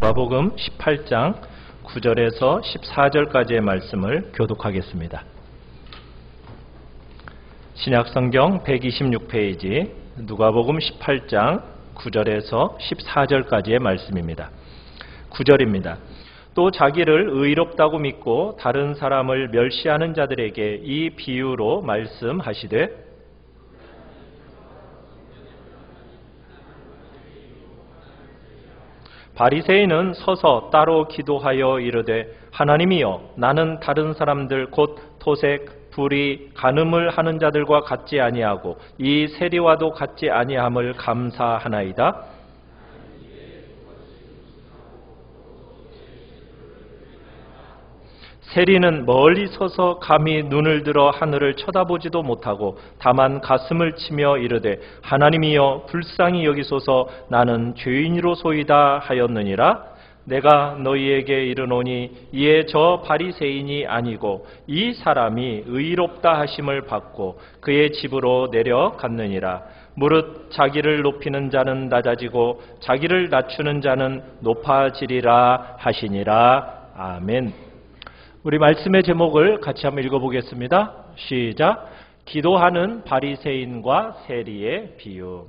누가복음 18장 9절에서 14절까지의 말씀을 교독하겠습니다. 신약성경 126페이지 누가복음 18장 9절에서 14절까지의 말씀입니다. 9절입니다. 또 자기를 의롭다고 믿고 다른 사람을 멸시하는 자들에게 이 비유로 말씀하시되 바리새인은 서서 따로 기도하여 이르되 하나님이여 나는 다른 사람들 곧 토색, 불의, 간음을 하는 자들과 같지 아니하고 이 세리와도 같지 아니함을 감사하나이다. 세리는 멀리 서서 감히 눈을 들어 하늘을 쳐다보지도 못하고 다만 가슴을 치며 이르되 하나님이여 불쌍히 여기소서 나는 죄인이로소이다 하였느니라. 내가 너희에게 이르노니 이에 저 바리새인이 아니고 이 사람이 의롭다 하심을 받고 그의 집으로 내려갔느니라. 무릇 자기를 높이는 자는 낮아지고 자기를 낮추는 자는 높아지리라 하시니라. 아멘. 우리 말씀의 제목을 같이 한번 읽어보겠습니다. 시작. 기도하는 바리새인과 세리의 비유.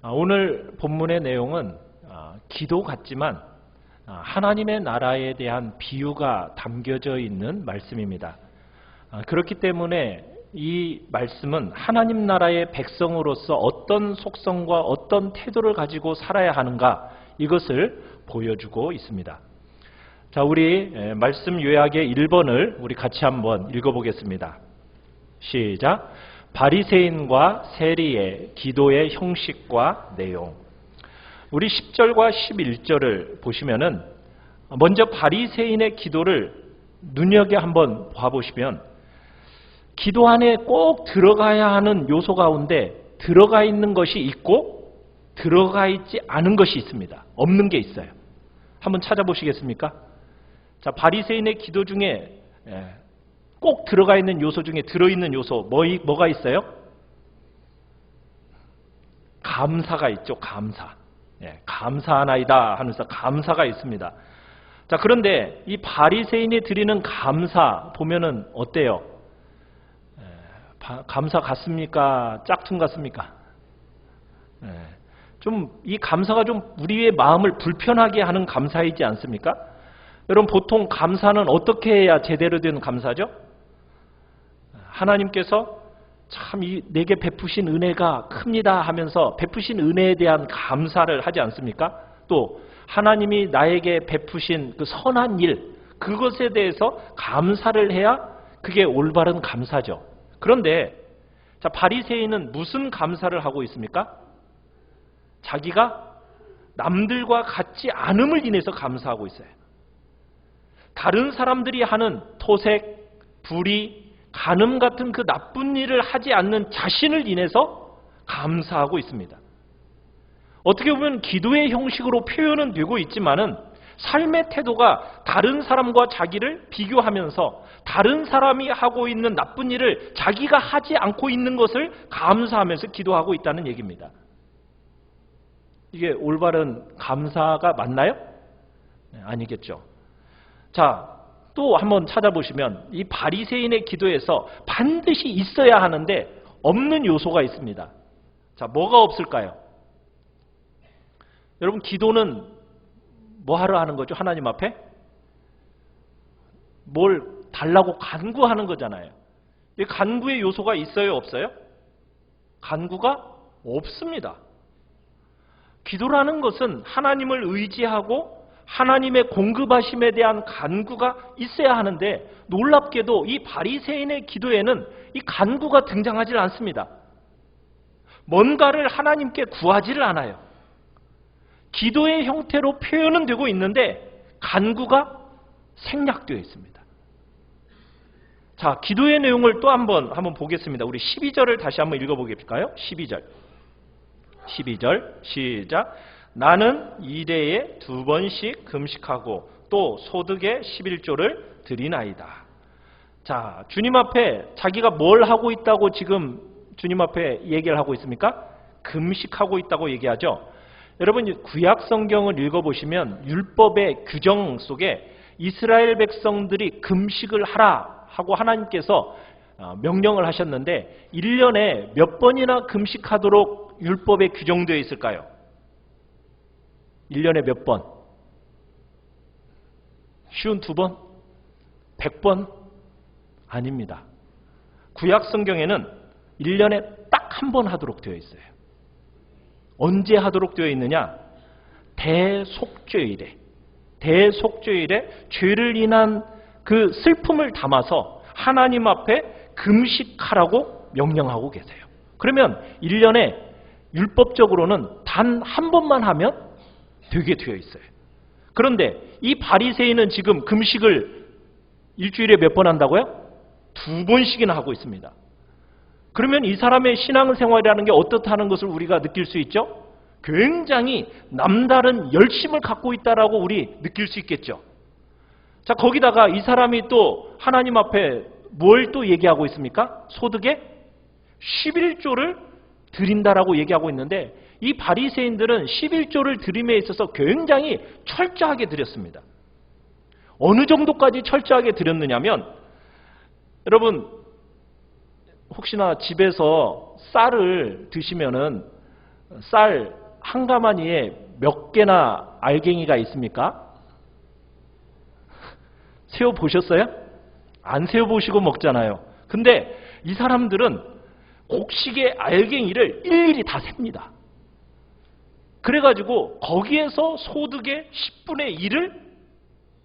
오늘 본문의 내용은 기도 같지만 하나님의 나라에 대한 비유가 담겨져 있는 말씀입니다. 그렇기 때문에 이 말씀은 하나님 나라의 백성으로서 어떤 속성과 어떤 태도를 가지고 살아야 하는가 이것을 보여주고 있습니다. 자, 우리 말씀 요약의 1번을 우리 같이 한번 읽어보겠습니다. 시작. 바리새인과 세리의 기도의 형식과 내용. 우리 10절과 11절을 보시면은 먼저 바리새인의 기도를 눈여겨 한번 봐보시면 기도 안에 꼭 들어가야 하는 요소 가운데 들어가 있는 것이 있고 들어가 있지 않은 것이 있습니다. 없는 게 있어요. 한번 찾아보시겠습니까? 자, 바리새인의 기도 중에 꼭 들어가 있는 요소 중에 들어있는 요소 뭐가 있어요? 감사가 있죠. 감사. 감사하나이다 하면서 감사가 있습니다. 자, 그런데 이 바리새인이 드리는 감사 보면은 어때요? 감사 같습니까? 짝퉁 같습니까? 좀 이 감사가 좀 우리의 마음을 불편하게 하는 감사이지 않습니까? 여러분 보통 감사는 어떻게 해야 제대로 된 감사죠? 하나님께서 참 내게 베푸신 은혜가 큽니다 하면서 베푸신 은혜에 대한 감사를 하지 않습니까? 또 하나님이 나에게 베푸신 그 선한 일 그것에 대해서 감사를 해야 그게 올바른 감사죠. 그런데 자, 바리새인은 무슨 감사를 하고 있습니까? 자기가 남들과 같지 않음을 인해서 감사하고 있어요. 다른 사람들이 하는 토색, 불의, 간음 같은 그 나쁜 일을 하지 않는 자신을 인해서 감사하고 있습니다. 어떻게 보면 기도의 형식으로 표현은 되고 있지만은 삶의 태도가 다른 사람과 자기를 비교하면서 다른 사람이 하고 있는 나쁜 일을 자기가 하지 않고 있는 것을 감사하면서 기도하고 있다는 얘기입니다. 이게 올바른 감사가 맞나요? 아니겠죠. 자, 또 한번 찾아보시면 이 바리새인의 기도에서 반드시 있어야 하는데 없는 요소가 있습니다. 자, 뭐가 없을까요? 여러분 기도는 뭐 하러 하는 거죠? 하나님 앞에? 뭘 달라고 간구하는 거잖아요. 이 간구의 요소가 있어요? 없어요? 간구가 없습니다. 기도라는 것은 하나님을 의지하고 하나님의 공급하심에 대한 간구가 있어야 하는데 놀랍게도 이 바리새인의 기도에는 이 간구가 등장하지 않습니다. 뭔가를 하나님께 구하지를 않아요. 기도의 형태로 표현은 되고 있는데 간구가 생략되어 있습니다. 자, 기도의 내용을 또 한번 보겠습니다. 우리 12절을 다시 한번 읽어보겠을까요? 12절 시작. 나는 일해에 2번씩 금식하고 또 소득의 11조를 드리나이다. 자, 주님 앞에 자기가 뭘 하고 있다고 지금 주님 앞에 얘기를 하고 있습니까? 금식하고 있다고 얘기하죠. 여러분 구약 성경을 읽어보시면 율법의 규정 속에 이스라엘 백성들이 금식을 하라 하고 하나님께서 명령을 하셨는데 1년에 몇 번이나 금식하도록 율법에 규정되어 있을까요? 1년에 몇 번? 52번? 100번? 아닙니다. 구약 성경에는 1년에 딱 한 번 하도록 되어 있어요. 언제 하도록 되어 있느냐? 대속죄일에 죄를 인한 그 슬픔을 담아서 하나님 앞에 금식하라고 명령하고 계세요. 그러면 1년에 율법적으로는 단 한 번만 하면 되게 되어 있어요. 그런데 이 바리새인은 지금 금식을 일주일에 몇 번 한다고요? 2번씩이나 하고 있습니다. 그러면 이 사람의 신앙생활이라는 게 어떻다는 것을 우리가 느낄 수 있죠? 굉장히 남다른 열심을 갖고 있다라고 우리 느낄 수 있겠죠. 자, 거기다가 이 사람이 또 하나님 앞에 뭘 또 얘기하고 있습니까? 소득의 11조를 드린다라고 얘기하고 있는데 이 바리새인들은 11조를 드림에 있어서 굉장히 철저하게 드렸습니다. 어느 정도까지 철저하게 드렸느냐면 여러분 혹시나 집에서 쌀을 드시면은 쌀 한 가마니에 몇 개나 알갱이가 있습니까? 세어보셨어요? 안 세어보시고 먹잖아요. 근데 이 사람들은 곡식의 알갱이를 일일이 다 셉니다. 그래가지고 거기에서 소득의 10분의 1을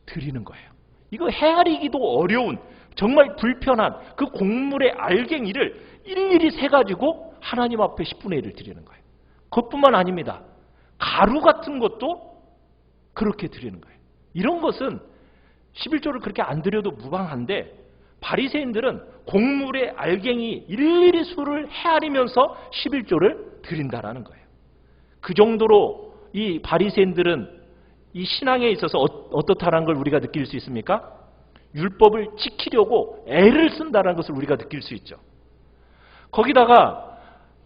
드리는 거예요. 이거 헤아리기도 어려운 정말 불편한 그 곡물의 알갱이를 일일이 세가지고 하나님 앞에 10분의 1을 드리는 거예요. 그것뿐만 아닙니다. 가루 같은 것도 그렇게 드리는 거예요. 이런 것은 11조를 그렇게 안 드려도 무방한데 바리새인들은 곡물의 알갱이 일일이 수를 헤아리면서 11조를 드린다라는 거예요. 그 정도로 이 바리새인들은 이 신앙에 있어서 어떻다는 걸 우리가 느낄 수 있습니까? 율법을 지키려고 애를 쓴다는 것을 우리가 느낄 수 있죠. 거기다가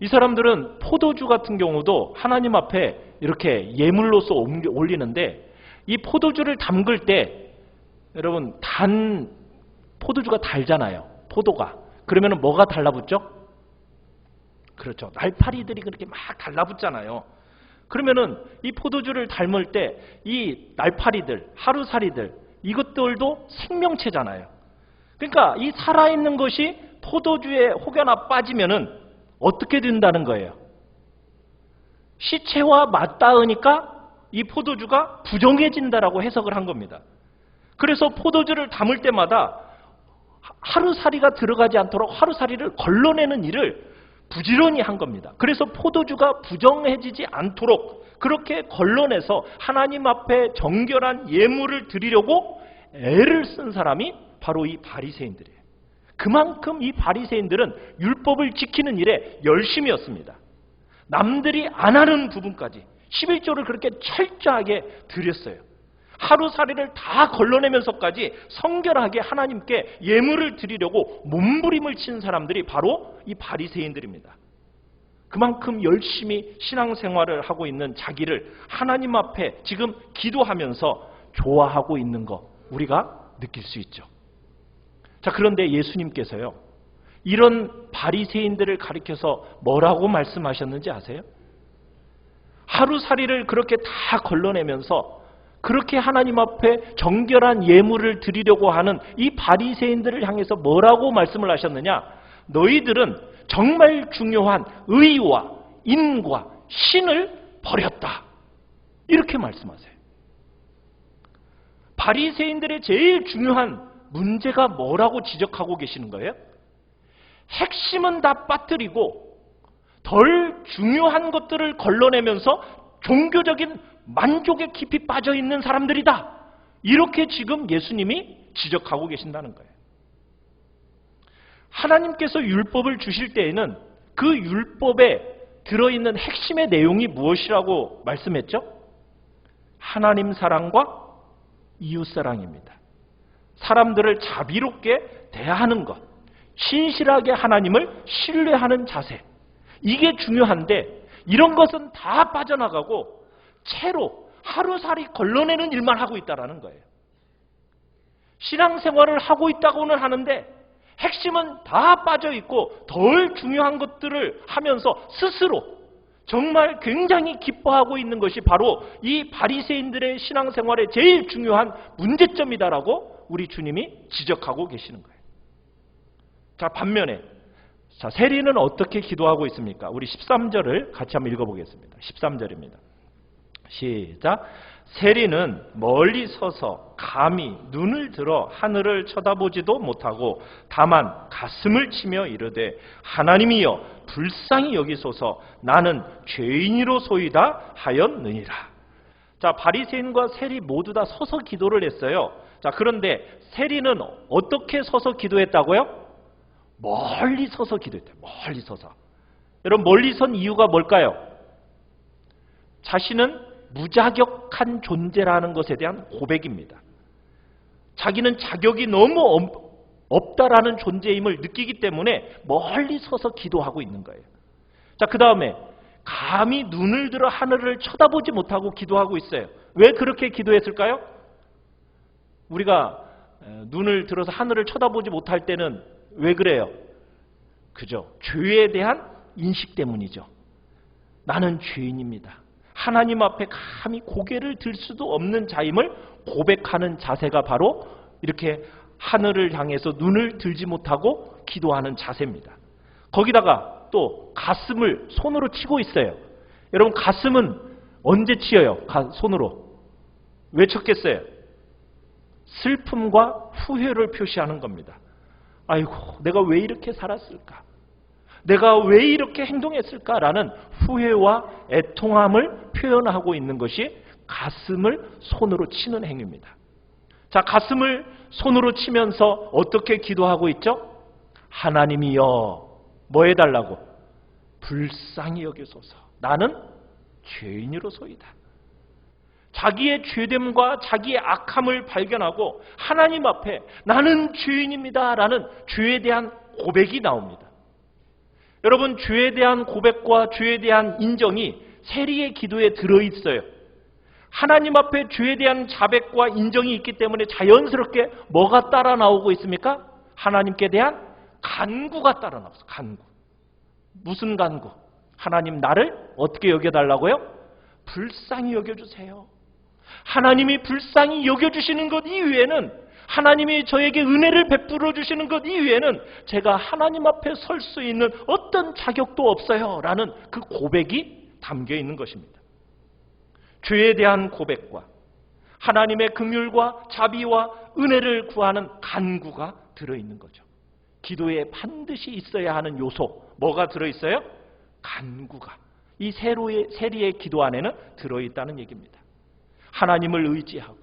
이 사람들은 포도주 같은 경우도 하나님 앞에 이렇게 예물로서 올리는데 이 포도주를 담글 때 여러분 포도주가 달잖아요. 포도가. 그러면 뭐가 달라붙죠? 그렇죠. 날파리들이 그렇게 막 달라붙잖아요. 그러면은 이 포도주를 담을 때 이 날파리들, 하루살이들 이것들도 생명체잖아요. 그러니까 이 살아있는 것이 포도주에 혹여나 빠지면은 어떻게 된다는 거예요? 시체와 맞닿으니까 이 포도주가 부정해진다라고 해석을 한 겁니다. 그래서 포도주를 담을 때마다 하루살이가 들어가지 않도록 하루살이를 걸러내는 일을 부지런히 한 겁니다. 그래서 포도주가 부정해지지 않도록 그렇게 걸러내서 하나님 앞에 정결한 예물을 드리려고 애를 쓴 사람이 바로 이 바리새인들이에요. 그만큼 이 바리새인들은 율법을 지키는 일에 열심이었습니다. 남들이 안 하는 부분까지 11조를 그렇게 철저하게 드렸어요. 하루살이를 다 걸러내면서까지 성결하게 하나님께 예물을 드리려고 몸부림을 친 사람들이 바로 이 바리새인들입니다. 그만큼 열심히 신앙생활을 하고 있는 자기를 하나님 앞에 지금 기도하면서 좋아하고 있는 거 우리가 느낄 수 있죠. 자, 그런데 예수님께서요, 이런 바리새인들을 가리켜서 뭐라고 말씀하셨는지 아세요? 하루살이를 그렇게 다 걸러내면서 그렇게 하나님 앞에 정결한 예물을 드리려고 하는 이 바리새인들을 향해서 뭐라고 말씀을 하셨느냐? 너희들은 정말 중요한 의와 인과 신을 버렸다. 이렇게 말씀하세요. 바리새인들의 제일 중요한 문제가 뭐라고 지적하고 계시는 거예요? 핵심은 다 빠뜨리고 덜 중요한 것들을 걸러내면서 종교적인 만족에 깊이 빠져 있는 사람들이다. 이렇게 지금 예수님이 지적하고 계신다는 거예요. 하나님께서 율법을 주실 때에는 그 율법에 들어있는 핵심의 내용이 무엇이라고 말씀했죠? 하나님 사랑과 이웃 사랑입니다. 사람들을 자비롭게 대하는 것, 신실하게 하나님을 신뢰하는 자세, 이게 중요한데 이런 것은 다 빠져나가고 채로 하루살이 걸러내는 일만 하고 있다는 거예요. 신앙생활을 하고 있다고는 하는데 핵심은 다 빠져있고 덜 중요한 것들을 하면서 스스로 정말 굉장히 기뻐하고 있는 것이 바로 이 바리새인들의 신앙생활의 제일 중요한 문제점이다라고 우리 주님이 지적하고 계시는 거예요. 자, 반면에 세리는 어떻게 기도하고 있습니까? 우리 13절을 같이 한번 읽어보겠습니다. 13절입니다. 시작. 세리는 멀리 서서 감히 눈을 들어 하늘을 쳐다보지도 못하고 다만 가슴을 치며 이르되 하나님이여 불쌍히 여기소서 나는 죄인이로소이다 하였느니라. 자, 바리새인과 세리 모두 다 서서 기도를 했어요. 자, 그런데 세리는 어떻게 서서 기도했다고요? 멀리 서서 기도했대요. 멀리 서서. 여러분, 멀리 선 이유가 뭘까요? 자신은 무자격한 존재라는 것에 대한 고백입니다. 자기는 자격이 너무 없다라는 존재임을 느끼기 때문에 멀리 서서 기도하고 있는 거예요. 자, 그 다음에 감히 눈을 들어 하늘을 쳐다보지 못하고 기도하고 있어요. 왜 그렇게 기도했을까요? 우리가 눈을 들어서 하늘을 쳐다보지 못할 때는 왜 그래요? 그죠? 죄에 대한 인식 때문이죠. 나는 죄인입니다. 하나님 앞에 감히 고개를 들 수도 없는 자임을 고백하는 자세가 바로 이렇게 하늘을 향해서 눈을 들지 못하고 기도하는 자세입니다. 거기다가 또 가슴을 손으로 치고 있어요. 여러분, 가슴은 언제 치어요? 손으로. 왜 쳤겠어요? 슬픔과 후회를 표시하는 겁니다. 아이고, 내가 왜 이렇게 살았을까? 내가 왜 이렇게 행동했을까라는 후회와 애통함을 표현하고 있는 것이 가슴을 손으로 치는 행위입니다. 자, 가슴을 손으로 치면서 어떻게 기도하고 있죠? 하나님이여, 뭐 해달라고? 불쌍히 여기소서. 나는 죄인으로소이다. 자기의 죄됨과 자기의 악함을 발견하고 하나님 앞에 나는 죄인입니다라는 죄에 대한 고백이 나옵니다. 여러분, 죄에 대한 고백과 죄에 대한 인정이 세리의 기도에 들어있어요. 하나님 앞에 죄에 대한 자백과 인정이 있기 때문에 자연스럽게 뭐가 따라 나오고 있습니까? 하나님께 대한 간구가 따라 나왔어요. 간구. 무슨 간구? 하나님, 나를 어떻게 여겨달라고요? 불쌍히 여겨주세요. 하나님이 불쌍히 여겨주시는 것 이외에는, 하나님이 저에게 은혜를 베풀어 주시는 것 이외에는 제가 하나님 앞에 설 수 있는 어떤 자격도 없어요 라는 그 고백이 담겨 있는 것입니다. 죄에 대한 고백과 하나님의 긍휼과 자비와 은혜를 구하는 간구가 들어있는 거죠. 기도에 반드시 있어야 하는 요소, 뭐가 들어있어요? 간구가 이 세리의 기도 안에는 들어있다는 얘기입니다. 하나님을 의지하고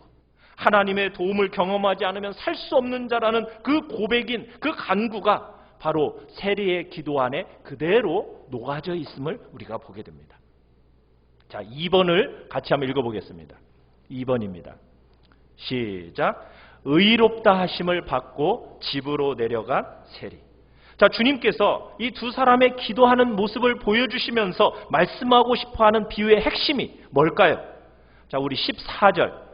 하나님의 도움을 경험하지 않으면 살 수 없는 자라는 그 고백인 그 간구가 바로 세리의 기도 안에 그대로 녹아져 있음을 우리가 보게 됩니다. 자, 2번을 같이 한번 읽어보겠습니다. 2번입니다. 시작. 의롭다 하심을 받고 집으로 내려간 세리. 자, 주님께서 이 두 사람의 기도하는 모습을 보여주시면서 말씀하고 싶어하는 비유의 핵심이 뭘까요? 자, 우리 14절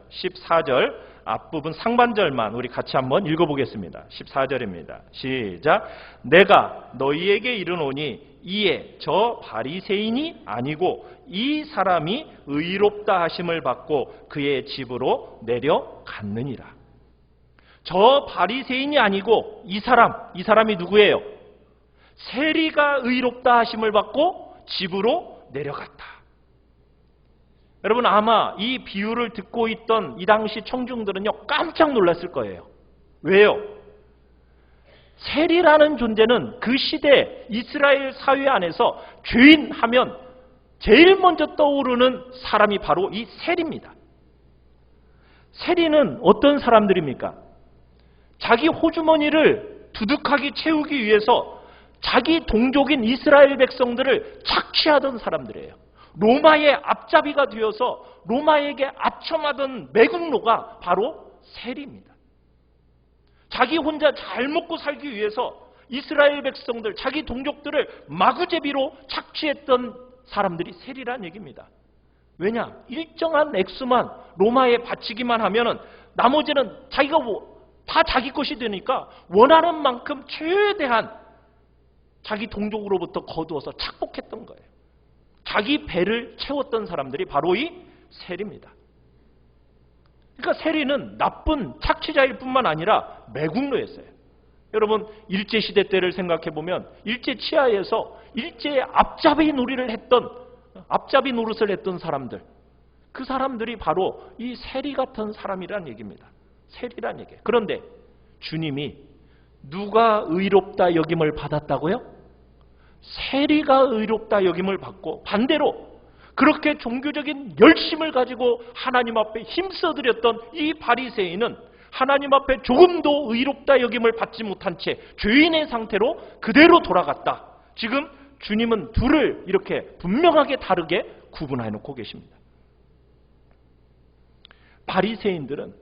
앞부분 상반절만 우리 같이 한번 읽어보겠습니다. 14절입니다. 시작. 내가 너희에게 이르노니 이에 저 바리새인이 아니고 이 사람이 의롭다 하심을 받고 그의 집으로 내려갔느니라. 저 바리새인이 아니고 이 사람이 누구예요? 세리가 의롭다 하심을 받고 집으로 내려갔다. 여러분, 아마 이 비유를 듣고 있던 이 당시 청중들은요, 깜짝 놀랐을 거예요. 왜요? 세리라는 존재는 그 시대 이스라엘 사회 안에서 죄인 하면 제일 먼저 떠오르는 사람이 바로 이 세리입니다. 세리는 어떤 사람들입니까? 자기 호주머니를 두둑하게 채우기 위해서 자기 동족인 이스라엘 백성들을 착취하던 사람들이에요. 로마의 앞잡이가 되어서 로마에게 아첨하던 매국노가 바로 세리입니다. 자기 혼자 잘 먹고 살기 위해서 이스라엘 백성들, 자기 동족들을 마구제비로 착취했던 사람들이 세리란 얘기입니다. 왜냐? 일정한 액수만 로마에 바치기만 하면은 나머지는 자기가 다 자기 것이 되니까 원하는 만큼 최대한 자기 동족으로부터 거두어서 착복했던 거예요. 자기 배를 채웠던 사람들이 바로 이 세리입니다. 그러니까 세리는 나쁜 착취자일 뿐만 아니라 매국노였어요. 여러분 일제시대 때를 생각해 보면 일제 치하에서 일제의 앞잡이 노릇을 했던 사람들, 그 사람들이 바로 이 세리 같은 사람이란 얘기입니다. 세리란 얘기예요. 그런데 주님이 누가 의롭다 여김을 받았다고요? 세리가 의롭다 여김을 받고, 반대로 그렇게 종교적인 열심을 가지고 하나님 앞에 힘써드렸던 이 바리새인은 하나님 앞에 조금도 의롭다 여김을 받지 못한 채 죄인의 상태로 그대로 돌아갔다. 지금 주님은 둘을 이렇게 분명하게 다르게 구분해 놓고 계십니다. 바리새인들은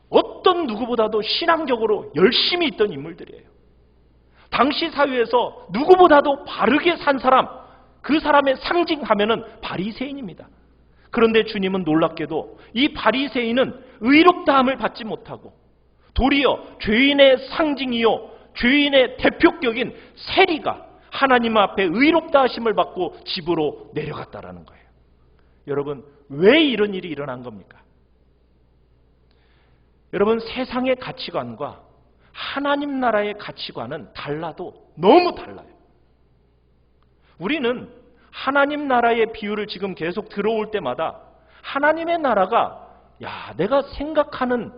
어떤 누구보다도 신앙적으로 열심히 있던 인물들이에요. 당시 사회에서 누구보다도 바르게 산 사람, 그 사람의 상징하면은 바리새인입니다. 그런데 주님은 놀랍게도 이 바리새인은 의롭다함을 받지 못하고 도리어 죄인의 상징이요 죄인의 대표격인 세리가 하나님 앞에 의롭다 하심을 받고 집으로 내려갔다라는 거예요. 여러분, 왜 이런 일이 일어난 겁니까? 여러분, 세상의 가치관과 하나님 나라의 가치관은 달라도 너무 달라요. 우리는 하나님 나라의 비유를 지금 계속 들어올 때마다 하나님의 나라가 내가 생각하는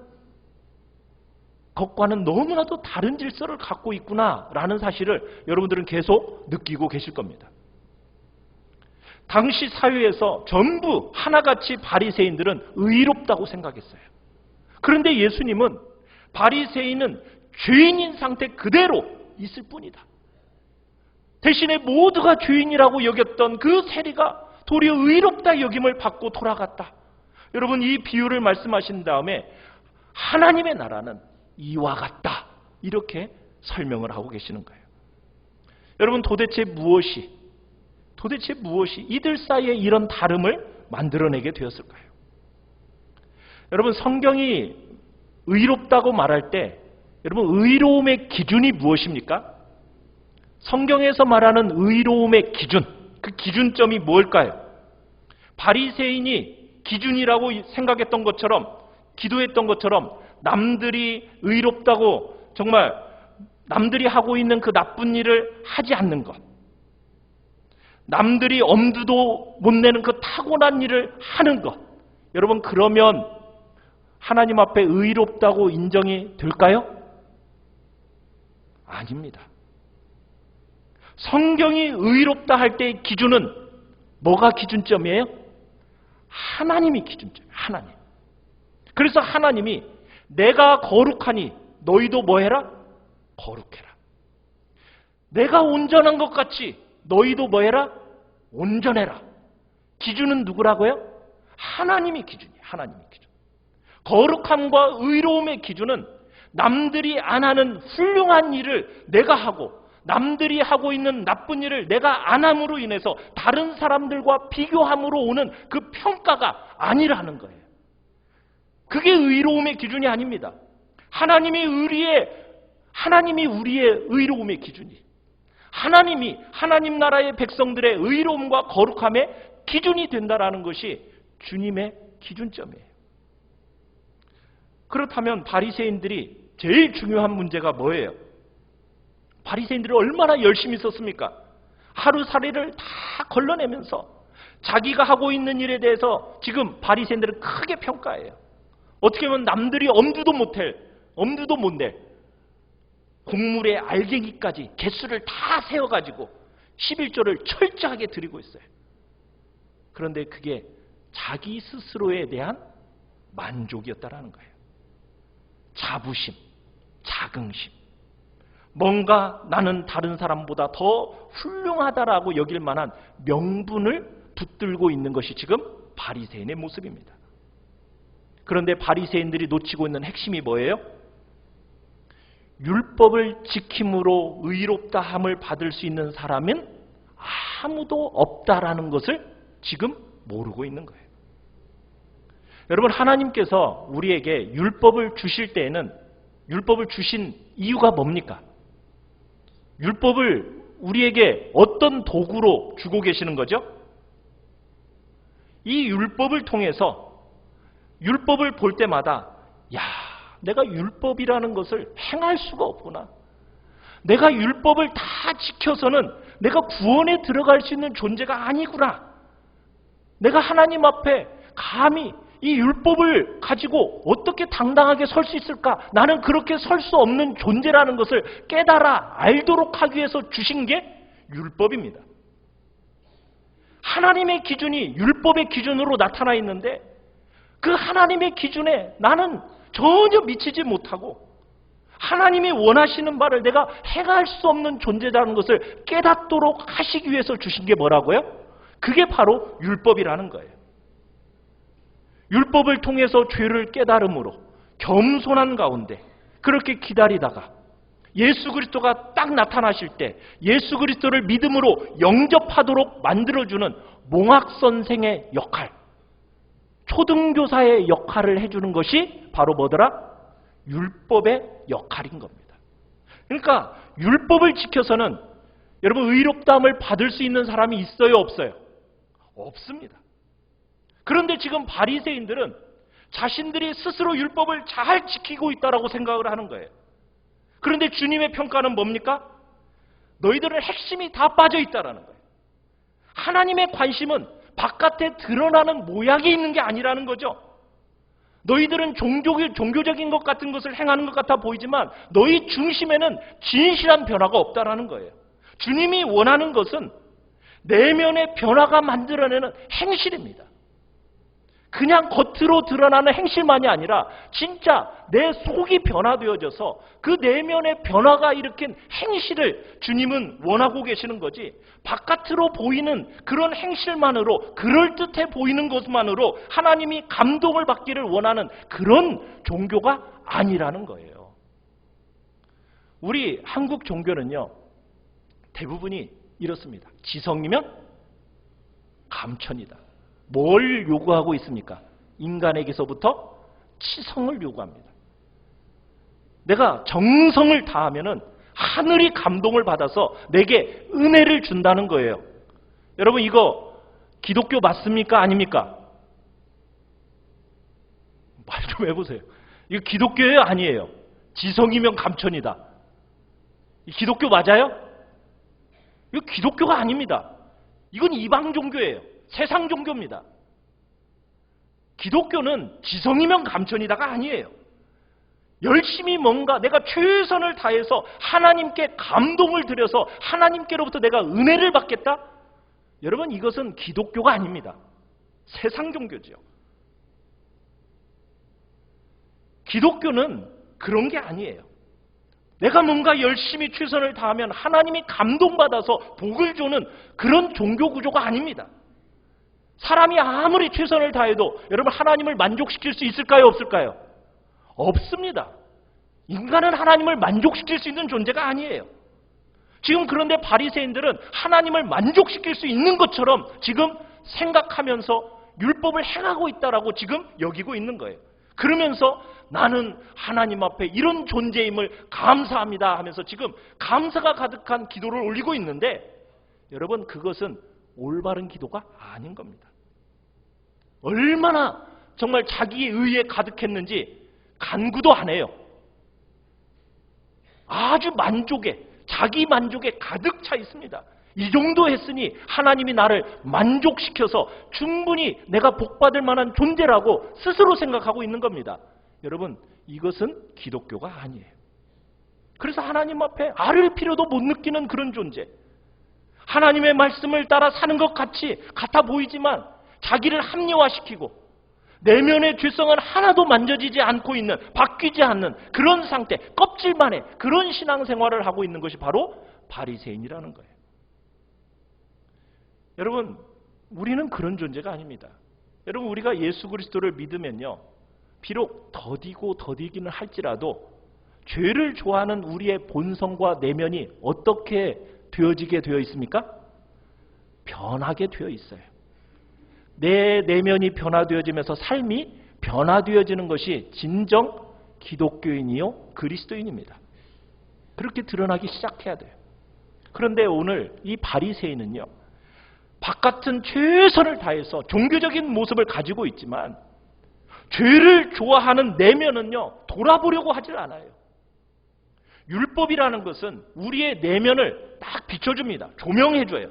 것과는 너무나도 다른 질서를 갖고 있구나라는 사실을 여러분들은 계속 느끼고 계실 겁니다. 당시 사회에서 전부 하나같이 바리새인들은 의롭다고 생각했어요. 그런데 예수님은 바리새인은 죄인인 상태 그대로 있을 뿐이다. 대신에 모두가 죄인이라고 여겼던 그 세리가 도리어 의롭다 여김을 받고 돌아갔다. 여러분, 이 비유를 말씀하신 다음에 하나님의 나라는 이와 같다, 이렇게 설명을 하고 계시는 거예요. 여러분, 도대체 무엇이 이들 사이에 이런 다름을 만들어내게 되었을까요? 여러분, 성경이 의롭다고 말할 때 여러분, 의로움의 기준이 무엇입니까? 성경에서 말하는 의로움의 기준, 그 기준점이 뭘까요? 바리새인이 기준이라고 생각했던 것처럼, 기도했던 것처럼 남들이 의롭다고 정말 남들이 하고 있는 그 나쁜 일을 하지 않는 것, 남들이 엄두도 못 내는 그 타고난 일을 하는 것, 여러분, 그러면 하나님 앞에 의롭다고 인정이 될까요? 아닙니다. 성경이 의롭다 할 때의 기준은 뭐가 기준점이에요? 하나님이 기준점이에요. 하나님. 그래서 하나님이 내가 거룩하니 너희도 뭐해라? 거룩해라. 내가 온전한 것 같이 너희도 뭐해라? 온전해라. 기준은 누구라고요? 하나님이 기준이에요. 하나님이 기준. 거룩함과 의로움의 기준은 남들이 안 하는 훌륭한 일을 내가 하고 남들이 하고 있는 나쁜 일을 내가 안 함으로 인해서 다른 사람들과 비교함으로 오는 그 평가가 아니라는 거예요. 그게 의로움의 기준이 아닙니다. 하나님이 우리의 의로움의 기준이, 하나님이 하나님 나라의 백성들의 의로움과 거룩함의 기준이 된다라는 것이 주님의 기준점이에요. 그렇다면 바리새인들이 제일 중요한 문제가 뭐예요? 바리새인들이 얼마나 열심히 썼습니까? 하루살이를 다 걸러내면서 자기가 하고 있는 일에 대해서 지금 바리새인들은 크게 평가해요. 어떻게 보면 남들이 엄두도 못 낼 곡물의 알갱이까지 개수를 다 세워가지고 11조를 철저하게 드리고 있어요. 그런데 그게 자기 스스로에 대한 만족이었다라는 거예요. 자부심, 자긍심. 뭔가 나는 다른 사람보다 더 훌륭하다라고 여길 만한 명분을 붙들고 있는 것이 지금 바리새인의 모습입니다. 그런데 바리새인들이 놓치고 있는 핵심이 뭐예요? 율법을 지킴으로 의롭다함을 받을 수 있는 사람은 아무도 없다라는 것을 지금 모르고 있는 거예요. 여러분, 하나님께서 우리에게 율법을 주실 때에는 율법을 주신 이유가 뭡니까? 율법을 우리에게 어떤 도구로 주고 계시는 거죠? 이 율법을 통해서 율법을 볼 때마다 야, 내가 율법이라는 것을 행할 수가 없구나. 내가 율법을 다 지켜서는 내가 구원에 들어갈 수 있는 존재가 아니구나. 내가 하나님 앞에 감히 이 율법을 가지고 어떻게 당당하게 설 수 있을까? 나는 그렇게 설 수 없는 존재라는 것을 깨달아 알도록 하기 위해서 주신 게 율법입니다. 하나님의 기준이 율법의 기준으로 나타나 있는데 그 하나님의 기준에 나는 전혀 미치지 못하고 하나님이 원하시는 바를 내가 행할 수 없는 존재라는 것을 깨닫도록 하시기 위해서 주신 게 뭐라고요? 그게 바로 율법이라는 거예요. 율법을 통해서 죄를 깨달음으로 겸손한 가운데 그렇게 기다리다가 예수 그리스도가 딱 나타나실 때 예수 그리스도를 믿음으로 영접하도록 만들어주는 몽학선생의 역할, 초등교사의 역할을 해주는 것이 바로 뭐더라? 율법의 역할인 겁니다. 그러니까 율법을 지켜서는 여러분 의롭다함을 받을 수 있는 사람이 있어요, 없어요? 없습니다. 그런데 지금 바리새인들은 자신들이 스스로 율법을 잘 지키고 있다라고 생각을 하는 거예요. 그런데 주님의 평가는 뭡니까? 너희들은 핵심이 다 빠져 있다라는 거예요. 하나님의 관심은 바깥에 드러나는 모양이 있는 게 아니라는 거죠. 너희들은 종교적인 것 같은 것을 행하는 것 같아 보이지만 너희 중심에는 진실한 변화가 없다라는 거예요. 주님이 원하는 것은 내면의 변화가 만들어내는 행실입니다. 그냥 겉으로 드러나는 행실만이 아니라 진짜 내 속이 변화되어져서 그 내면의 변화가 일으킨 행실을 주님은 원하고 계시는 거지, 바깥으로 보이는 그런 행실만으로, 그럴듯해 보이는 것만으로 하나님이 감동을 받기를 원하는 그런 종교가 아니라는 거예요. 우리 한국 종교는요, 대부분이 이렇습니다. 지성이면 감천이다. 뭘 요구하고 있습니까? 인간에게서부터 치성을 요구합니다. 내가 정성을 다하면은 하늘이 감동을 받아서 내게 은혜를 준다는 거예요. 여러분, 이거 기독교 맞습니까? 아닙니까? 말 좀 해보세요. 이거 기독교예요? 아니에요? 지성이면 감천이다. 이 기독교 맞아요? 이거 기독교가 아닙니다. 이건 이방 종교예요. 세상 종교입니다. 기독교는 지성이면 감천이다가 아니에요. 열심히 뭔가 내가 최선을 다해서 하나님께 감동을 드려서 하나님께로부터 내가 은혜를 받겠다? 여러분, 이것은 기독교가 아닙니다. 세상 종교죠. 기독교는 그런 게 아니에요. 내가 뭔가 열심히 최선을 다하면 하나님이 감동받아서 복을 주는 그런 종교 구조가 아닙니다. 사람이 아무리 최선을 다해도 여러분 하나님을 만족시킬 수 있을까요? 없을까요? 없습니다. 인간은 하나님을 만족시킬 수 있는 존재가 아니에요. 지금 그런데 바리새인들은 하나님을 만족시킬 수 있는 것처럼 지금 생각하면서 율법을 행하고 있다라고 지금 여기고 있는 거예요. 그러면서 나는 하나님 앞에 이런 존재임을 감사합니다 하면서 지금 감사가 가득한 기도를 올리고 있는데 여러분, 그것은 올바른 기도가 아닌 겁니다. 얼마나 정말 자기의 의에 가득했는지 간구도 안 해요. 아주 만족에, 자기 만족에 가득 차 있습니다. 이 정도 했으니 하나님이 나를 만족시켜서 충분히 내가 복받을 만한 존재라고 스스로 생각하고 있는 겁니다. 여러분, 이것은 기독교가 아니에요. 그래서 하나님 앞에 앓을 필요도 못 느끼는 그런 존재, 하나님의 말씀을 따라 사는 것 같아 보이지만 자기를 합리화시키고 내면의 죄성은 하나도 만져지지 않고 있는, 바뀌지 않는 그런 상태, 껍질만의 그런 신앙생활을 하고 있는 것이 바로 바리새인이라는 거예요. 여러분, 우리는 그런 존재가 아닙니다. 여러분, 우리가 예수 그리스도를 믿으면요, 비록 더디기는 할지라도 죄를 좋아하는 우리의 본성과 내면이 어떻게 되어지게 되어 있습니까? 변하게 되어 있어요. 내 내면이 변화되어지면서 삶이 변화되어지는 것이 진정 기독교인이요 그리스도인입니다. 그렇게 드러나기 시작해야 돼요. 그런데 오늘 이 바리새인은요, 바깥은 최선을 다해서 종교적인 모습을 가지고 있지만 죄를 좋아하는 내면은요 돌아보려고 하질 않아요. 율법이라는 것은 우리의 내면을 딱 비춰줍니다. 조명해줘요.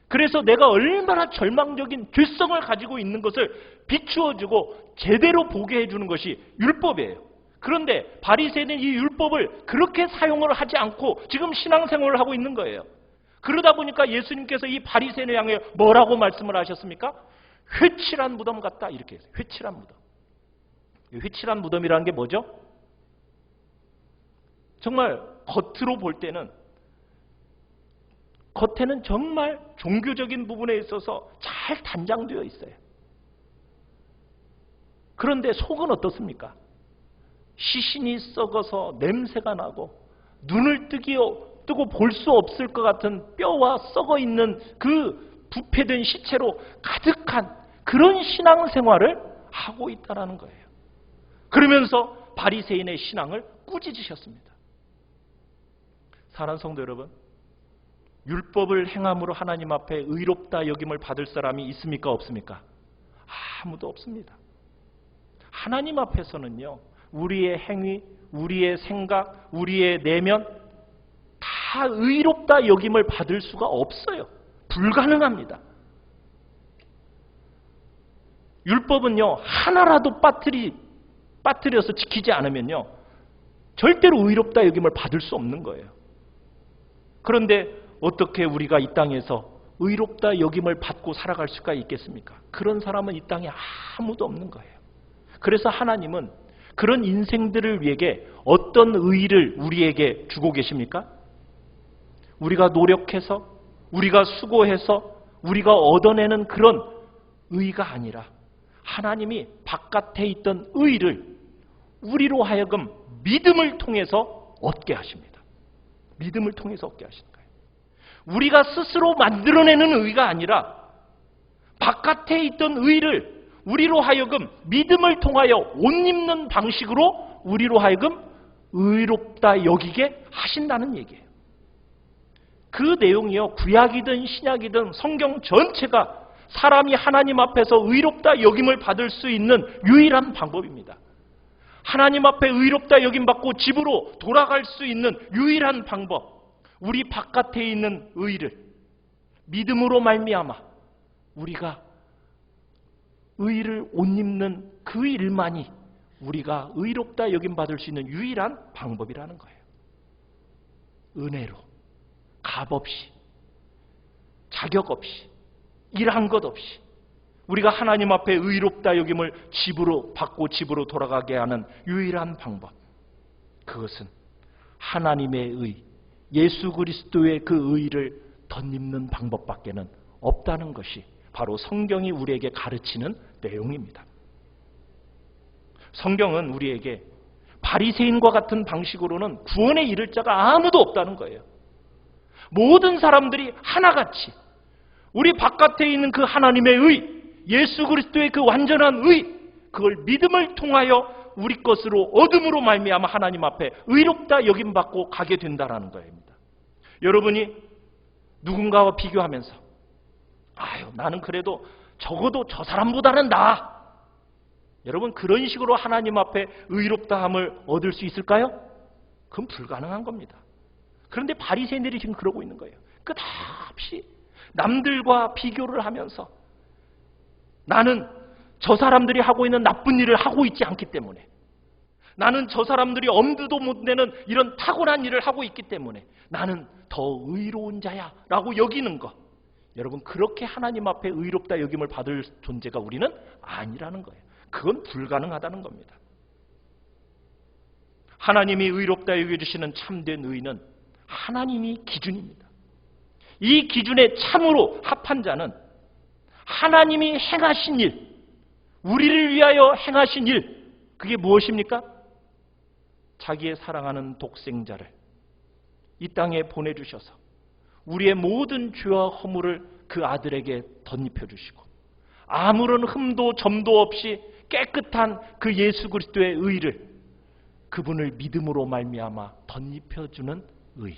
그래서 내가 얼마나 절망적인 죄성을 가지고 있는 것을 비추어주고 제대로 보게 해주는 것이 율법이에요. 그런데 바리새인은 이 율법을 그렇게 사용을 하지 않고 지금 신앙생활을 하고 있는 거예요. 그러다 보니까 예수님께서 이 바리새인을 향해 뭐라고 말씀을 하셨습니까? 회칠한 무덤 같다 이렇게 했어요. 회칠한 무덤. 회칠한 무덤이라는 게 뭐죠? 정말 겉으로 볼 때는 겉에는 정말 종교적인 부분에 있어서 잘 단장되어 있어요. 그런데 속은 어떻습니까? 시신이 썩어서 냄새가 나고 눈을 뜨고 볼 수 없을 것 같은 뼈와 썩어 있는 그 부패된 시체로 가득한 그런 신앙생활을 하고 있다는 거예요. 그러면서 바리새인의 신앙을 꾸짖으셨습니다. 사랑하는 성도 여러분, 율법을 행함으로 하나님 앞에 의롭다 여김을 받을 사람이 있습니까? 없습니까? 아무도 없습니다. 하나님 앞에서는요, 우리의 행위, 우리의 생각, 우리의 내면 다 의롭다 여김을 받을 수가 없어요. 불가능합니다. 율법은요, 하나라도 빠뜨려서 지키지 않으면요, 절대로 의롭다 여김을 받을 수 없는 거예요. 그런데 어떻게 우리가 이 땅에서 의롭다 여김을 받고 살아갈 수가 있겠습니까? 그런 사람은 이 땅에 아무도 없는 거예요. 그래서 하나님은 그런 인생들을 위해 어떤 의의를 우리에게 주고 계십니까? 우리가 노력해서, 우리가 수고해서, 우리가 얻어내는 그런 의의가 아니라 하나님이 바깥에 있던 의의를 우리로 하여금 믿음을 통해서 얻게 하십니다. 믿음을 통해서 얻게 하시는 거예요. 우리가 스스로 만들어내는 의의가 아니라 바깥에 있던 의의를 우리로 하여금 믿음을 통하여 옷 입는 방식으로 우리로 하여금 의롭다 여기게 하신다는 얘기예요. 그 내용이요, 구약이든 신약이든 성경 전체가 사람이 하나님 앞에서 의롭다 여김을 받을 수 있는 유일한 방법입니다. 하나님 앞에 의롭다 여김 받고 집으로 돌아갈 수 있는 유일한 방법, 우리 바깥에 있는 의를 믿음으로 말미암아 우리가 의를 옷 입는 그 일만이 우리가 의롭다 여김 받을 수 있는 유일한 방법이라는 거예요. 은혜로, 값 없이, 자격 없이, 일한 것 없이 우리가 하나님 앞에 의롭다 여김을 집으로 받고 집으로 돌아가게 하는 유일한 방법, 그것은 하나님의 의, 예수 그리스도의 그 의를 덧입는 방법밖에는 없다는 것이 바로 성경이 우리에게 가르치는 내용입니다. 성경은 우리에게 바리새인과 같은 방식으로는 구원에 이를 자가 아무도 없다는 거예요. 모든 사람들이 하나같이 우리 바깥에 있는 그 하나님의 의, 예수 그리스도의 그 완전한 의, 그걸 믿음을 통하여 우리 것으로 얻음으로 말미암아 하나님 앞에 의롭다 여김받고 가게 된다는 거입니다. 여러분이 누군가와 비교하면서 나는 그래도 적어도 저 사람보다는 나아, 여러분 그런 식으로 하나님 앞에 의롭다함을 얻을 수 있을까요? 그건 불가능한 겁니다. 그런데 바리새인들이 지금 그러고 있는 거예요. 끝없이 남들과 비교를 하면서 나는 저 사람들이 하고 있는 나쁜 일을 하고 있지 않기 때문에, 나는 저 사람들이 엄두도 못 내는 이런 탁월한 일을 하고 있기 때문에 나는 더 의로운 자야 라고 여기는 것, 여러분 그렇게 하나님 앞에 의롭다 여김을 받을 존재가 우리는 아니라는 거예요. 그건 불가능하다는 겁니다. 하나님이 의롭다 여겨주시는 참된 의는 하나님이 기준입니다. 이 기준에 참으로 합한 자는 하나님이 행하신 일, 우리를 위하여 행하신 일, 그게 무엇입니까? 자기의 사랑하는 독생자를 이 땅에 보내주셔서 우리의 모든 죄와 허물을 그 아들에게 덧입혀 주시고 아무런 흠도 점도 없이 깨끗한 그 예수 그리스도의 의를 그분을 믿음으로 말미암아 덧입혀주는 의.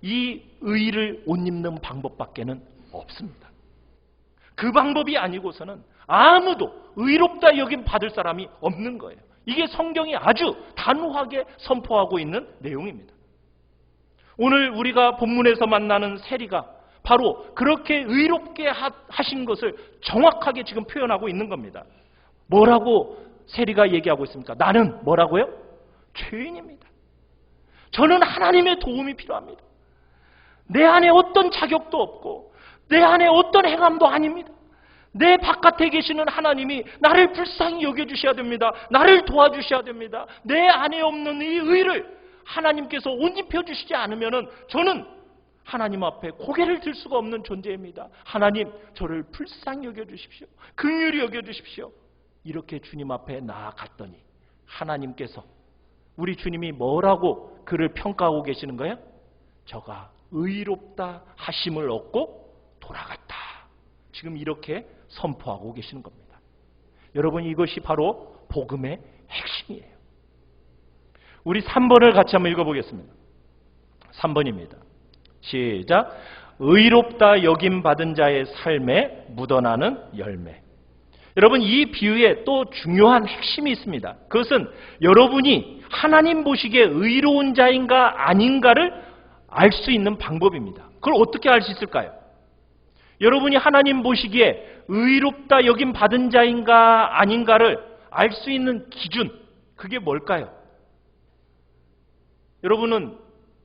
이 의를 옷 입는 방법밖에는 없습니다. 그 방법이 아니고서는 아무도 의롭다 여김 받을 사람이 없는 거예요. 이게 성경이 아주 단호하게 선포하고 있는 내용입니다. 오늘 우리가 본문에서 만나는 세리가 바로 그렇게 의롭게 하신 것을 정확하게 지금 표현하고 있는 겁니다. 뭐라고 세리가 얘기하고 있습니까? 나는 뭐라고요? 죄인입니다. 저는 하나님의 도움이 필요합니다. 내 안에 어떤 자격도 없고 내 안에 어떤 행함도 아닙니다. 내 바깥에 계시는 하나님이 나를 불쌍히 여겨주셔야 됩니다. 나를 도와주셔야 됩니다. 내 안에 없는 이 의를 하나님께서 옷 입혀주시지 않으면 저는 하나님 앞에 고개를 들 수가 없는 존재입니다. 하나님, 저를 불쌍히 여겨주십시오. 긍휼히 여겨주십시오. 이렇게 주님 앞에 나아갔더니 하나님께서 우리 주님이 뭐라고 그를 평가하고 계시는 거예요? 저가 의롭다 하심을 얻고 돌아갔다. 지금 이렇게 선포하고 계시는 겁니다. 여러분, 이것이 바로 복음의 핵심이에요. 우리 3번을 같이 한번 읽어보겠습니다. 3번입니다. 시작. 의롭다 여김 받은 자의 삶에 묻어나는 열매. 여러분, 이 비유에 또 중요한 핵심이 있습니다. 그것은 여러분이 하나님 보시기에 의로운 자인가 아닌가를 알 수 있는 방법입니다. 그걸 어떻게 알 수 있을까요? 여러분이 하나님 보시기에 의롭다 여김 받은 자인가 아닌가를 알 수 있는 기준, 그게 뭘까요? 여러분은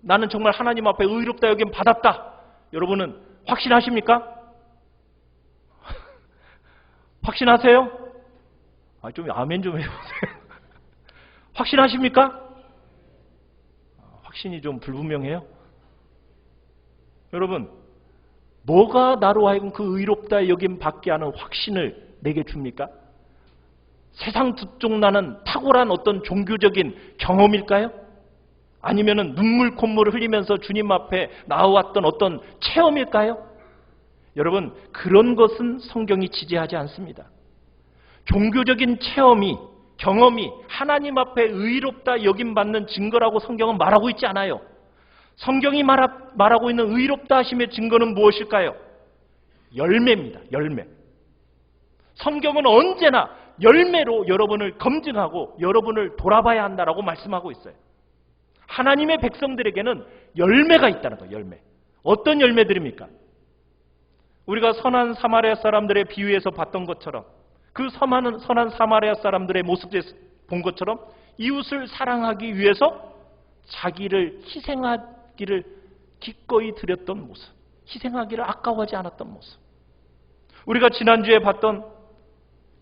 나는 정말 하나님 앞에 의롭다 여김 받았다. 여러분은 확신하십니까? 확신하세요? 좀 아멘 좀 해보세요. 확신하십니까? 확신이 좀 불분명해요. 여러분, 뭐가 나로 하여금 그 의롭다 여김 받게 하는 확신을 내게 줍니까? 세상 듣종나는 탁월한 어떤 종교적인 경험일까요? 아니면은 눈물 콧물을 흘리면서 주님 앞에 나와왔던 어떤 체험일까요? 여러분, 그런 것은 성경이 지지하지 않습니다. 종교적인 체험이, 경험이 하나님 앞에 의롭다 여김받는 증거라고 성경은 말하고 있지 않아요. 성경이 말하고 있는 의롭다 하심의 증거는 무엇일까요? 열매입니다. 열매. 성경은 언제나 열매로 여러분을 검증하고 여러분을 돌아봐야 한다라고 말씀하고 있어요. 하나님의 백성들에게는 열매가 있다는 거예요. 열매. 어떤 열매들입니까? 우리가 선한 사마리아 사람들의 비유에서 봤던 것처럼, 그 선한 사마리아 사람들의 모습에서 본 것처럼 이웃을 사랑하기 위해서 자기를 희생하기를 기꺼이 드렸던 모습, 희생하기를 아까워하지 않았던 모습. 우리가 지난주에 봤던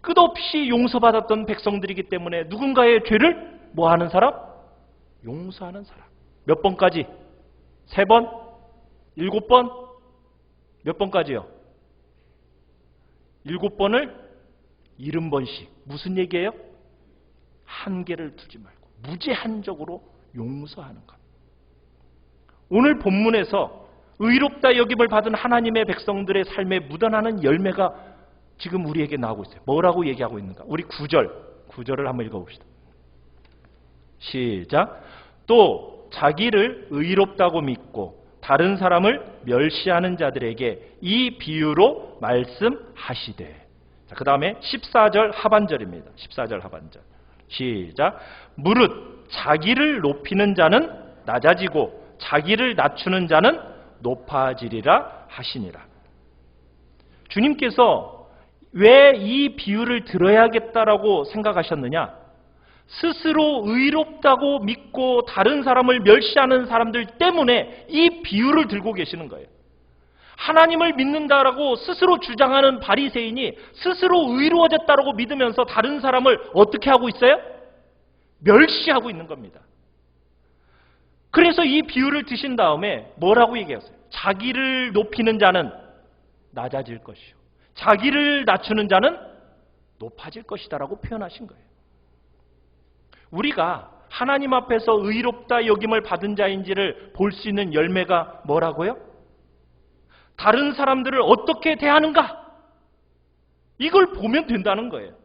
끝없이 용서받았던 백성들이기 때문에 누군가의 죄를 뭐하는 사람? 용서하는 사람. 몇 번까지? 3번? 7번? 몇 번까지요? 7번을 70번씩. 무슨 얘기예요? 한계를 두지 말고 무제한적으로 용서하는 것. 오늘 본문에서 의롭다 여김을 받은 하나님의 백성들의 삶에 묻어나는 열매가 지금 우리에게 나오고 있어요. 뭐라고 얘기하고 있는가? 우리 9절을 한번 읽어봅시다. 시작. 또 자기를 의롭다고 믿고 다른 사람을 멸시하는 자들에게 이 비유로 말씀하시되. 그 다음에 14절 하반절입니다. 14절 하반절. 시작. 무릇 자기를 높이는 자는 낮아지고 자기를 낮추는 자는 높아지리라 하시니라. 주님께서 왜 이 비유를 들어야겠다라고 생각하셨느냐? 스스로 의롭다고 믿고 다른 사람을 멸시하는 사람들 때문에 이 비유를 들고 계시는 거예요. 하나님을 믿는다라고 스스로 주장하는 바리새인이 스스로 의로워졌다라고 믿으면서 다른 사람을 어떻게 하고 있어요? 멸시하고 있는 겁니다. 그래서 이 비유를 드신 다음에 뭐라고 얘기했어요? 자기를 높이는 자는 낮아질 것이요, 자기를 낮추는 자는 높아질 것이다라고 표현하신 거예요. 우리가 하나님 앞에서 의롭다 여김을 받은 자인지를 볼 수 있는 열매가 뭐라고요? 다른 사람들을 어떻게 대하는가? 이걸 보면 된다는 거예요.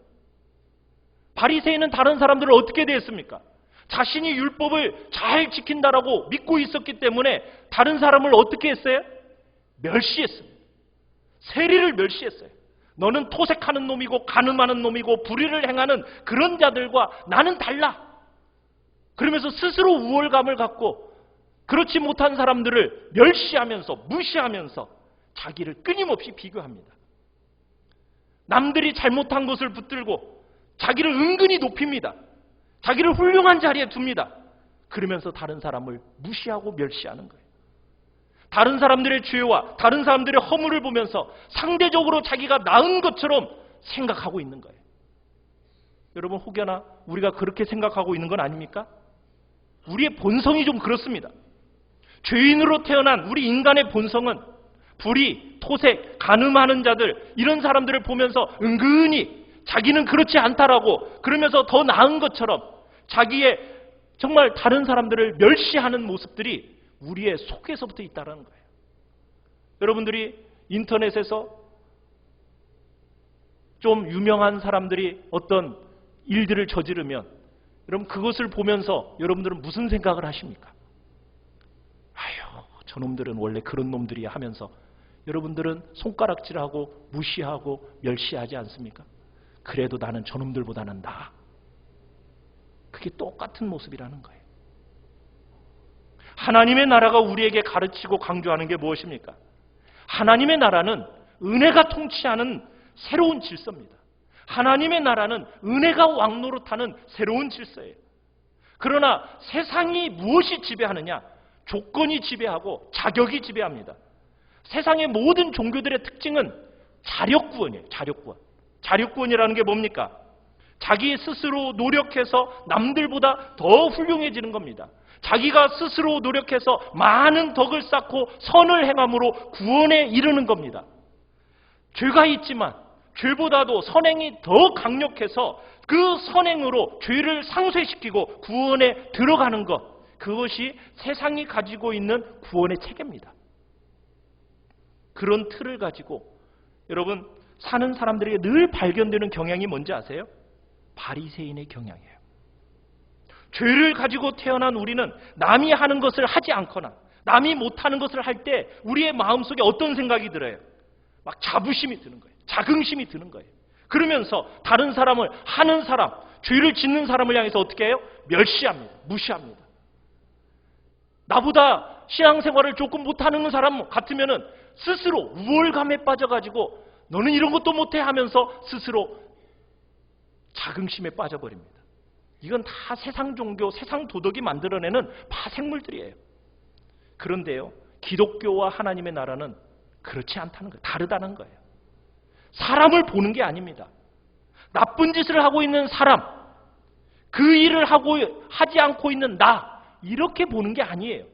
바리새인은 다른 사람들을 어떻게 대했습니까? 자신이 율법을 잘 지킨다라고 믿고 있었기 때문에 다른 사람을 어떻게 했어요? 멸시했습니다. 세리를 멸시했어요. 너는 토색하는 놈이고 간음하는 놈이고 불의를 행하는 그런 자들과 나는 달라. 그러면서 스스로 우월감을 갖고 그렇지 못한 사람들을 멸시하면서 무시하면서 자기를 끊임없이 비교합니다. 남들이 잘못한 것을 붙들고 자기를 은근히 높입니다. 자기를 훌륭한 자리에 둡니다. 그러면서 다른 사람을 무시하고 멸시하는 거예요. 다른 사람들의 죄와 다른 사람들의 허물을 보면서 상대적으로 자기가 나은 것처럼 생각하고 있는 거예요. 여러분, 혹여나 우리가 그렇게 생각하고 있는 건 아닙니까? 우리의 본성이 좀 그렇습니다. 죄인으로 태어난 우리 인간의 본성은 불의, 토색, 간음하는 자들, 이런 사람들을 보면서 은근히 자기는 그렇지 않다라고 그러면서 더 나은 것처럼 자기의 정말 다른 사람들을 멸시하는 모습들이 우리의 속에서부터 있다는 거예요. 여러분들이 인터넷에서 좀 유명한 사람들이 어떤 일들을 저지르면 여러분 그것을 보면서 여러분들은 무슨 생각을 하십니까? 아유, 저놈들은 원래 그런 놈들이야 하면서 여러분들은 손가락질하고 무시하고 멸시하지 않습니까? 그래도 나는 저놈들보다는 나아. 그게 똑같은 모습이라는 거예요. 하나님의 나라가 우리에게 가르치고 강조하는 게 무엇입니까? 하나님의 나라는 은혜가 통치하는 새로운 질서입니다. 하나님의 나라는 은혜가 왕노릇하는 새로운 질서예요. 그러나 세상이 무엇이 지배하느냐? 조건이 지배하고 자격이 지배합니다. 세상의 모든 종교들의 특징은 자력구원이에요. 자력구원. 자력구원이라는 게 뭡니까? 자기 스스로 노력해서 남들보다 더 훌륭해지는 겁니다. 자기가 스스로 노력해서 많은 덕을 쌓고 선을 행함으로 구원에 이르는 겁니다. 죄가 있지만 죄보다도 선행이 더 강력해서 그 선행으로 죄를 상쇄시키고 구원에 들어가는 것, 그것이 세상이 가지고 있는 구원의 체계입니다. 그런 틀을 가지고 여러분 사는 사람들에게 늘 발견되는 경향이 뭔지 아세요? 바리새인의 경향이에요. 죄를 가지고 태어난 우리는 남이 하는 것을 하지 않거나 남이 못하는 것을 할 때 우리의 마음속에 어떤 생각이 들어요? 막 자부심이 드는 거예요. 자긍심이 드는 거예요. 그러면서 다른 사람을 하는 사람, 죄를 짓는 사람을 향해서 어떻게 해요? 멸시합니다. 무시합니다. 나보다 신앙생활을 조금 못하는 사람 같으면은 스스로 우월감에 빠져가지고 너는 이런 것도 못해 하면서 스스로 자긍심에 빠져버립니다. 이건 다 세상 종교, 세상 도덕이 만들어내는 파생물들이에요. 그런데요, 기독교와 하나님의 나라는 그렇지 않다는 거예요. 다르다는 거예요. 사람을 보는 게 아닙니다. 나쁜 짓을 하고 있는 사람, 그 일을 하지 않고 있는 나, 이렇게 보는 게 아니에요.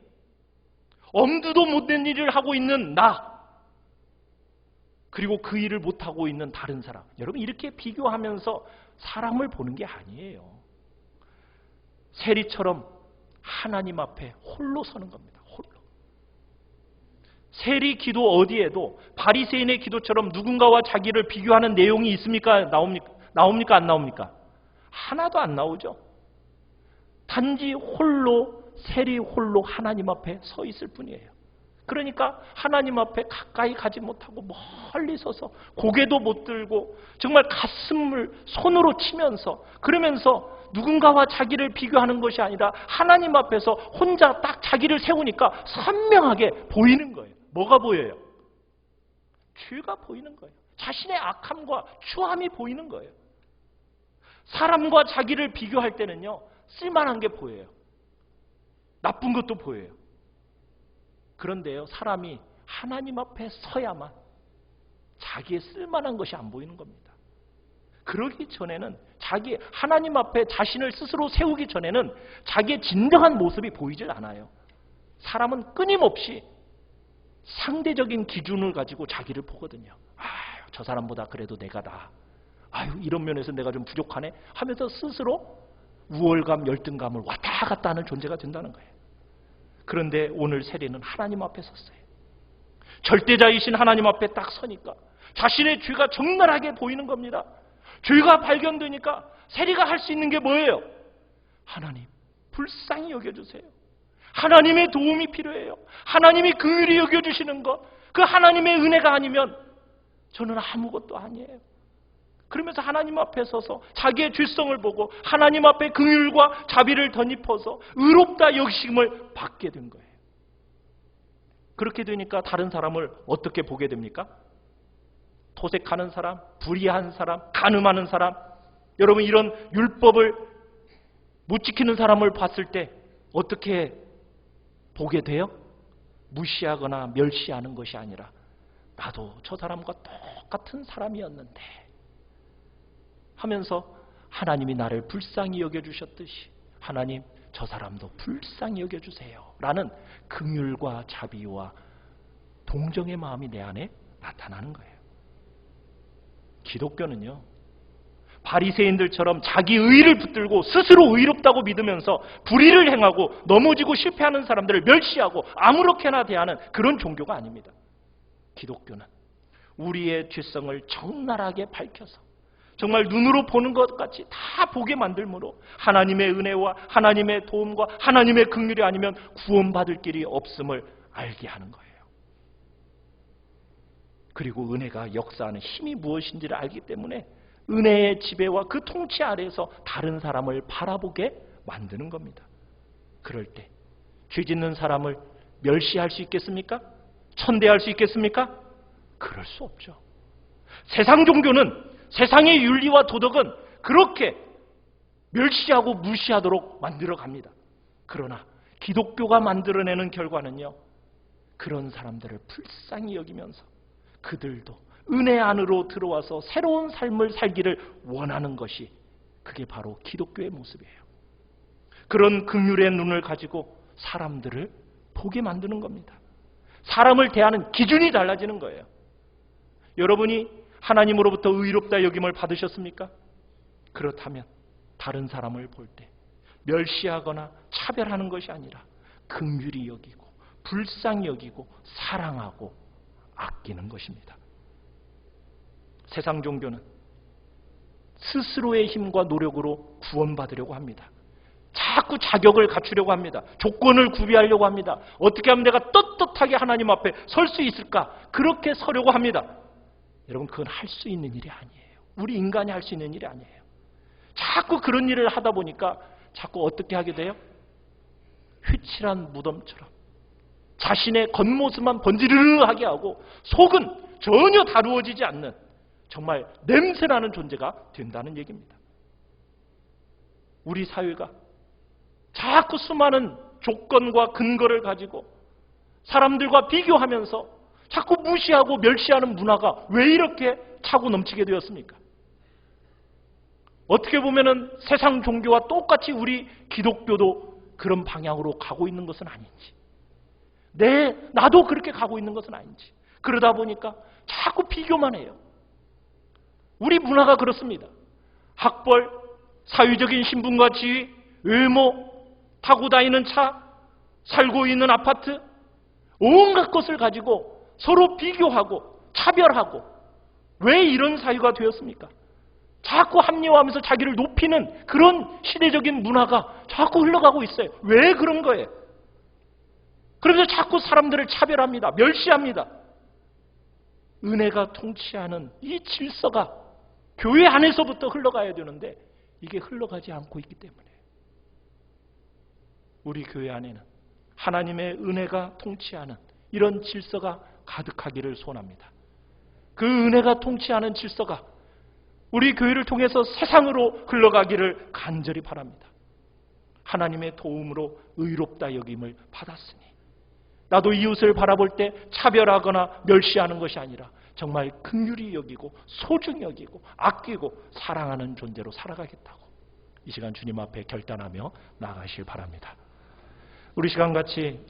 엄두도 못 낸 일을 하고 있는 나, 그리고 그 일을 못하고 있는 다른 사람, 여러분 이렇게 비교하면서 사람을 보는 게 아니에요. 세리처럼 하나님 앞에 홀로 서는 겁니다. 홀로. 세리 기도 어디에도 바리새인의 기도처럼 누군가와 자기를 비교하는 내용이 있습니까? 나옵니까? 안 나옵니까? 하나도 안 나오죠. 단지 홀로, 세리 홀로 하나님 앞에 서 있을 뿐이에요. 그러니까 하나님 앞에 가까이 가지 못하고 멀리 서서 고개도 못 들고 정말 가슴을 손으로 치면서 그러면서 누군가와 자기를 비교하는 것이 아니라 하나님 앞에서 혼자 딱 자기를 세우니까 선명하게 보이는 거예요. 뭐가 보여요? 죄가 보이는 거예요. 자신의 악함과 추함이 보이는 거예요. 사람과 자기를 비교할 때는요, 쓸만한 게 보여요. 나쁜 것도 보여요. 그런데요, 사람이 하나님 앞에 서야만 자기의 쓸만한 것이 안 보이는 겁니다. 그러기 전에는 하나님 앞에 자신을 스스로 세우기 전에는 자기의 진정한 모습이 보이질 않아요. 사람은 끊임없이 상대적인 기준을 가지고 자기를 보거든요. 아유, 저 사람보다 그래도 내가 나아. 아유, 이런 면에서 내가 좀 부족하네 하면서 스스로 우월감, 열등감을 왔다 갔다 하는 존재가 된다는 거예요. 그런데 오늘 세리는 하나님 앞에 섰어요. 절대자이신 하나님 앞에 딱 서니까 자신의 죄가 적나라하게 보이는 겁니다. 죄가 발견되니까 세리가 할 수 있는 게 뭐예요? 하나님, 불쌍히 여겨주세요. 하나님의 도움이 필요해요. 하나님이 긍휼히 여겨주시는 것, 그 하나님의 은혜가 아니면 저는 아무것도 아니에요. 그러면서 하나님 앞에 서서 자기의 죄성을 보고 하나님 앞에 긍휼과 자비를 덧입어서 의롭다 여기심을 받게 된 거예요. 그렇게 되니까 다른 사람을 어떻게 보게 됩니까? 토색하는 사람, 불의한 사람, 간음하는 사람, 여러분 이런 율법을 못 지키는 사람을 봤을 때 어떻게 보게 돼요? 무시하거나 멸시하는 것이 아니라 나도 저 사람과 똑같은 사람이었는데 하면서 하나님이 나를 불쌍히 여겨주셨듯이 하나님 저 사람도 불쌍히 여겨주세요 라는 긍휼과 자비와 동정의 마음이 내 안에 나타나는 거예요. 기독교는요, 바리새인들처럼 자기 의의를 붙들고 스스로 의롭다고 믿으면서 불의를 행하고 넘어지고 실패하는 사람들을 멸시하고 아무렇게나 대하는 그런 종교가 아닙니다. 기독교는 우리의 죄성을 적나라하게 밝혀서 정말 눈으로 보는 것 같이 다 보게 만들므로 하나님의 은혜와 하나님의 도움과 하나님의 긍휼이 아니면 구원받을 길이 없음을 알게 하는 거예요. 그리고 은혜가 역사하는 힘이 무엇인지를 알기 때문에 은혜의 지배와 그 통치 아래에서 다른 사람을 바라보게 만드는 겁니다. 그럴 때 죄 짓는 사람을 멸시할 수 있겠습니까? 천대할 수 있겠습니까? 그럴 수 없죠. 세상 종교는, 세상의 윤리와 도덕은 그렇게 멸시하고 무시하도록 만들어갑니다. 그러나 기독교가 만들어내는 결과는요, 그런 사람들을 불쌍히 여기면서 그들도 은혜 안으로 들어와서 새로운 삶을 살기를 원하는 것이, 그게 바로 기독교의 모습이에요. 그런 긍휼의 눈을 가지고 사람들을 보게 만드는 겁니다. 사람을 대하는 기준이 달라지는 거예요. 여러분이 하나님으로부터 의롭다 여김을 받으셨습니까? 그렇다면 다른 사람을 볼 때 멸시하거나 차별하는 것이 아니라 긍휼히 여기고 불쌍히 여기고 사랑하고 아끼는 것입니다. 세상 종교는 스스로의 힘과 노력으로 구원받으려고 합니다. 자꾸 자격을 갖추려고 합니다. 조건을 구비하려고 합니다. 어떻게 하면 내가 떳떳하게 하나님 앞에 설 수 있을까? 그렇게 서려고 합니다. 여러분, 그건 할 수 있는 일이 아니에요. 우리 인간이 할 수 있는 일이 아니에요. 자꾸 그런 일을 하다 보니까 자꾸 어떻게 하게 돼요? 휘칠한 무덤처럼 자신의 겉모습만 번지르르하게 하고 속은 전혀 다루어지지 않는 정말 냄새나는 존재가 된다는 얘기입니다. 우리 사회가 자꾸 수많은 조건과 근거를 가지고 사람들과 비교하면서 자꾸 무시하고 멸시하는 문화가 왜 이렇게 차고 넘치게 되었습니까? 어떻게 보면은 세상 종교와 똑같이 우리 기독교도 그런 방향으로 가고 있는 것은 아닌지, 나도 그렇게 가고 있는 것은 아닌지, 그러다 보니까 자꾸 비교만 해요. 우리 문화가 그렇습니다. 학벌, 사회적인 신분과 지위, 외모, 타고 다니는 차, 살고 있는 아파트, 온갖 것을 가지고 서로 비교하고 차별하고, 왜 이런 사회가 되었습니까? 자꾸 합리화하면서 자기를 높이는 그런 시대적인 문화가 자꾸 흘러가고 있어요. 왜 그런 거예요? 그러면서 자꾸 사람들을 차별합니다. 멸시합니다. 은혜가 통치하는 이 질서가 교회 안에서부터 흘러가야 되는데 이게 흘러가지 않고 있기 때문에 우리 교회 안에는 하나님의 은혜가 통치하는 이런 질서가 가득하기를 소원합니다. 그 은혜가 통치하는 질서가 우리 교회를 통해서 세상으로 흘러가기를 간절히 바랍니다. 하나님의 도움으로 의롭다 여김을 받았으니 나도 이웃을 바라볼 때 차별하거나 멸시하는 것이 아니라 정말 긍휼히 여기고 소중히 여기고 아끼고 사랑하는 존재로 살아가겠다고 이 시간 주님 앞에 결단하며 나아가실 바랍니다. 우리 시간 같이